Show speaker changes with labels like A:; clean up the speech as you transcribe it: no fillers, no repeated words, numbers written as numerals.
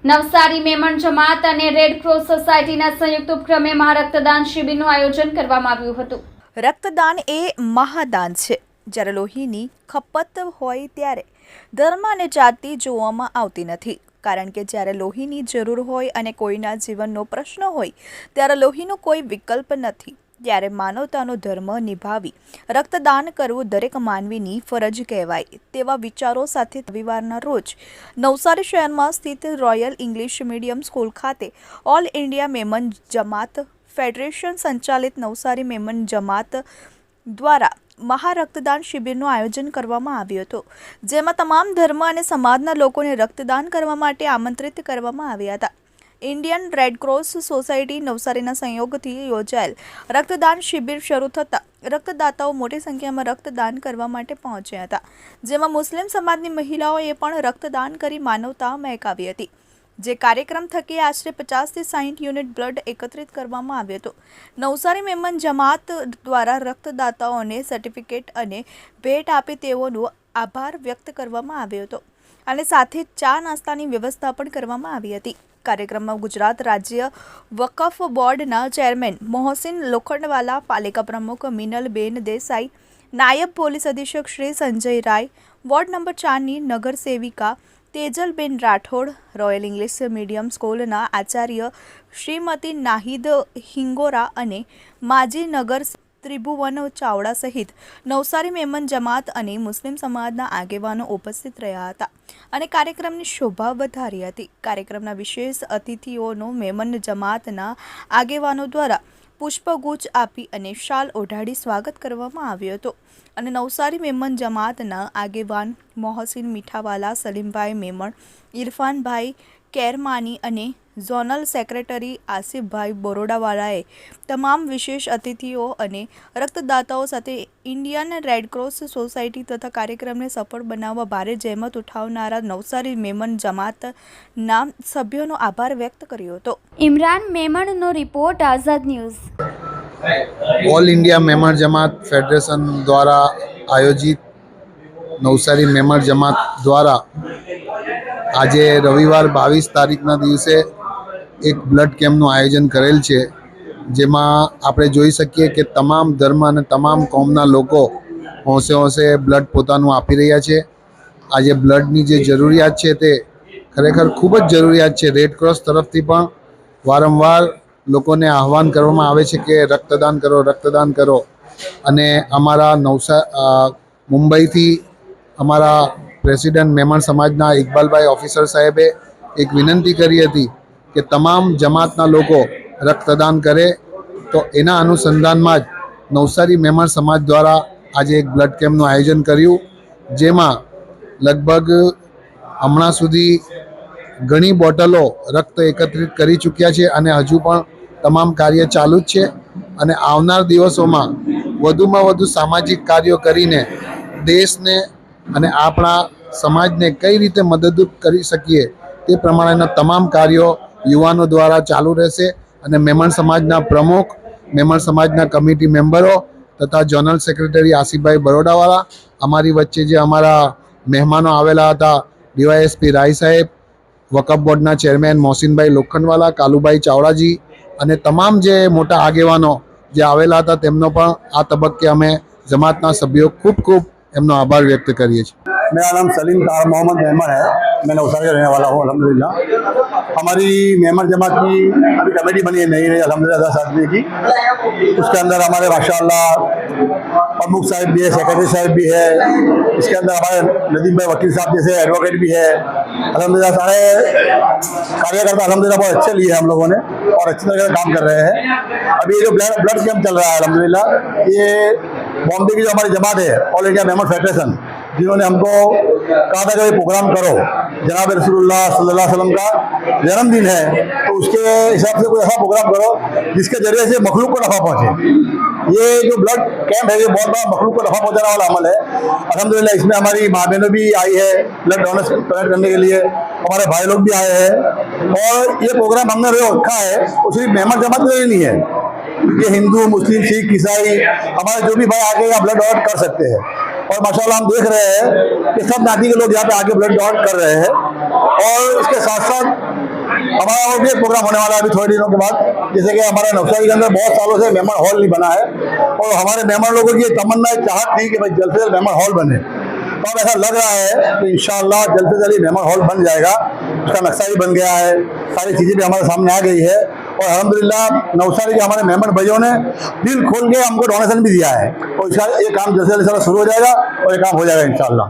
A: નવસારી મેમણ જમાત અને red cross સોસાયટીના સંયુક્ત ઉપક્રમે મહારક્તદાન શિબિરનું આયોજન કરવામાં આવ્યું હતું।
B: રક્તદાન એ મહાદાન છે। જ્યારે લોહીની ખપત હોય ત્યારે ધર્મ અને જાતિ જોવામાં આવતી નથી, કારણ કે જ્યારે લોહીની જરૂર હોય અને કોઈના જીવનનો પ્રશ્ન હોય ત્યારે લોહીનો કોઈ વિકલ્પ નથી। ત્યારે માનવતાનો ધર્મ નિભાવી રક્તદાન કરવું દરેક માનવીની ફરજ કહેવાય તેવા વિચારો સાથે રવિવારના રોજ નવસારી શહેરમાં સ્થિત રોયલ ઇંગ્લિશ મીડિયમ સ્કૂલ ખાતે ઓલ ઇન્ડિયા મેમન જમાત ફેડરેશન સંચાલિત નવસારી મેમન જમાત દ્વારા મહારક્તદાન શિબિરનું આયોજન કરવામાં આવ્યું હતું, જેમાં તમામ ધર્મ અને સમાજના લોકોને રક્તદાન કરવા માટે આમંત્રિત કરવામાં આવ્યા હતા। ઇન્ડિયન રેડ ક્રોસ સોસાયટી નવસારીના સહયોગથી યોજાયેલ રક્તદાન શિબિર શરૂ થતાં રક્તદાતાઓ મોટી સંખ્યામાં રક્તદાન કરવા માટે પહોંચ્યા હતા, જેમાં મુસ્લિમ સમાજની મહિલાઓએ પણ રક્તદાન કરી માનવતા મહેકાવી હતી। જે કાર્યક્રમ થકી આશરે 50 થી 60 યુનિટ બ્લડ એકત્રિત કરવામાં આવ્યું હતું। નવસારી મેમન જમાત દ્વારા રક્તદાતાઓને સર્ટિફિકેટ અને ભેટ આપી તેઓનો આભાર વ્યક્ત કરવામાં આવ્યો હતો અને સાથે ચા નાસ્તાની વ્યવસ્થા પણ કરવામાં આવી હતી। કાર્યક્રમમાં ગુજરાત રાજ્ય વકફ બોર્ડના ચેરમેન મોહસિન લોખંડવાલા, પાલિકા પ્રમુખ મિનલબેન દેસાઈ, નાયબ પોલીસ અધિક્ષક શ્રી સંજય રાય, વોર્ડ નંબર 4ની નગર સેવિકા Tejalben Rathod, royal English medium સ્કૂલના આચાર્ય શ્રીમતી નાહિદ હિંગોરા અને માજી નગર ત્રિભુવન ચાવડા સહિત નવસારી મેમન જમાત અને મુસ્લિમ સમાજના આગેવાનો ઉપસ્થિત રહ્યા હતા અને કાર્યક્રમની શોભા વધારી હતી। કાર્યક્રમના વિશેષ અતિથિઓનો મેમન જમાતના આગેવાનો દ્વારા પુષ્પગુચ્છ આપી અને શાલ ઓઢાડી સ્વાગત કરવામાં આવ્યું હતું અને નવસારી મેમન જમાતના આગેવાન મોહસિન મીઠાવાલા, સલીમભાઈ મેમણ, ઇરફાનભાઈ કેરમાની અને ઝોનલ સેક્રેટરી આસિફભાઈ બોરોડાવાલાએ તમામ વિશેષ અતિથિઓ અને રક્તદાતાઓ સાથે ઇન્ડિયન રેડ ક્રોસ સોસાયટી તથા કાર્યક્રમને સફળ બનાવવા ભારે જહેમત ઉઠાવનારા નવસારી મેમન જમાતના સભ્યોનો આભાર વ્યક્ત કર્યો હતો।
A: ઇમરાન મેમણનો રિપોર્ટ, આઝાદ ન્યૂઝ।
C: ઓલ ઇન્ડિયા મેમણ જમાત ફેડરેશન દ્વારા આયોજિત નવસારી મેમણ જમાત દ્વારા આજે રવિવાર 22 તારીખના દિવસે એક બ્લડ કેમ્પનું આયોજન કરેલ છે, જેમાં આપણે જોઈ શકીએ કે તમામ ધર્મ અને તમામ કોમના લોકો હોંશે હોંશે બ્લડ પોતાનું આપી રહ્યા છે। આજે બ્લડની જે જરૂરિયાત છે તે ખરેખર ખૂબ જ જરૂરિયાત છે। રેડ ક્રોસ તરફથી પણ વારંવાર લોકોને આહવાન કરવામાં આવે છે કે રક્તદાન કરો, રક્તદાન કરો। અને અમારા મુંબઈથી અમારા પ્રેસિડેન્ટ મેમણ સમાજના ઇકબાલભાઈ ઓફિસર સાહેબે એક વિનંતી કરી હતી કે તમામ જમાતના લોકો રક્તદાન કરે, તો એના અનુસંધાનમાં જ નવસારી મેમણ સમાજ દ્વારા આજે એક બ્લડ કેમ્પનું આયોજન કર્યું, જેમાં લગભગ હમણાં સુધી ઘણી બોટલો રક્ત એકત્રિત કરી ચૂક્યા છે અને હજુ પણ તમામ કાર્ય ચાલુ જ છે અને આવનાર દિવસોમાં વધુમાં વધુ સામાજિક કાર્યો કરીને દેશને અને આપણા સમાજને કઈ રીતે મદદરૂપ કરી શકીએ તે પ્રમાણેના તમામ કાર્યો યુવાનો દ્વારા ચાલુ રહેશે અને મેમણ સમાજના પ્રમુખ, મેમણ સમાજના કમિટી મેમ્બરો તથા ઝોનલ સેક્રેટરી આસિફભાઈ બરોડાવાલા, અમારી વચ્ચે જે અમારા મહેમાનો આવેલા હતા ડીવાયએસપી રાય સાહેબ, વકફ બોર્ડના ચેરમેન મોહસિનભાઈ લોખંડવાલા, કાલુભાઈ ચાવડાજી અને તમામ જે મોટા આગેવાનો જે આવેલા હતા તેમનો પણ આ તબક્કે અમે જમાતના સભ્યો ખૂબ એમનો આભાર વ્યક્ત કરીએ છીએ।
D: मेरा नाम सलीम तार मोहम्मद मेमन है, मैं नवसारी रहने वाला हूँ अल्हम्दुलिल्लाह। हमारी मेमन जमात की अभी कमेटी बनी है नई अल्हम्दुलिल्लाह 10 आदमी की। उसके अंदर हमारे माशाअल्लाह प्रमुख साहब भी है, सेक्रेटरी साहब भी है, इसके अंदर हमारे नदीम भाई वकील साहब जैसे एडवोकेट भी है। अल्हम्दुलिल्लाह सारे कार्यकर्ता अल्हम्दुलिल्लाह बहुत अच्छे लिए हम लोगों ने और अच्छी तरह से काम कर रहे हैं। अभी जो ब्लड कैंप चल रहा है अल्हम्दुलिल्लाह, ये बॉम्बे की जो हमारी जमात है ऑल इंडिया मेमन फेडरेशन, जिन्होंने हमको कहा था कि ये प्रोग्राम करो, जनाब रसूलुल्लाह सल्लल्लाहु अलैहि वसल्लम का जन्मदिन है, तो उसके हिसाब से कोई ऐसा प्रोग्राम करो जिसके जरिए से मखलूक को नफा पहुँचे। ये जो ब्लड कैंप है ये बहुत बड़ा मखलूक को नफा पहुँचाने वाला अमल है। अल्हम्दुलिल्लाह इसमें हमारी माँ बहनों भी आई है ब्लड डोनेट करने के लिए, हमारे भाई लोग भी आए हैं और ये प्रोग्राम हमने जो रखा है वो सिर्फ मेमन जमात के लिए नहीं है, ये हिंदू, मुस्लिम, सिख, ईसाई हमारे जो भी भाई आके यहाँ ब्लड डोनेट कर सकते हैं। और माशाल्लाह हम देख रहे हैं कि सब नाती के लोग यहाँ पे आके ब्लड डोनेट कर रहे हैं। और इसके साथ साथ हमारा और भी एक प्रोग्राम होने वाला है अभी थोड़े दिनों के बाद, जैसे कि हमारे नवसारी के अंदर बहुत सालों से मेमन हॉल नहीं बना है और हमारे मेहमान लोगों की तमन्ना चाहत थी कि भाई जल्द से जल्द मेमन हॉल बने। तो अब ऐसा लग रहा है कि इंशाअल्लाह जल्द से जल्द मेमन हॉल बन जाएगा। उसका नक्शा भी बन गया है, सारी चीज़ें भी हमारे सामने आ गई है और अल्हम्दुलिल्लाह नवसारी के हमारे मेहमान भाइयों ने दिल खोल के हमको डोनेशन भी दिया है और इसका ये काम जल्द से जल्द शुरू हो जाएगा और ये काम हो जाएगा इंशाअल्लाह।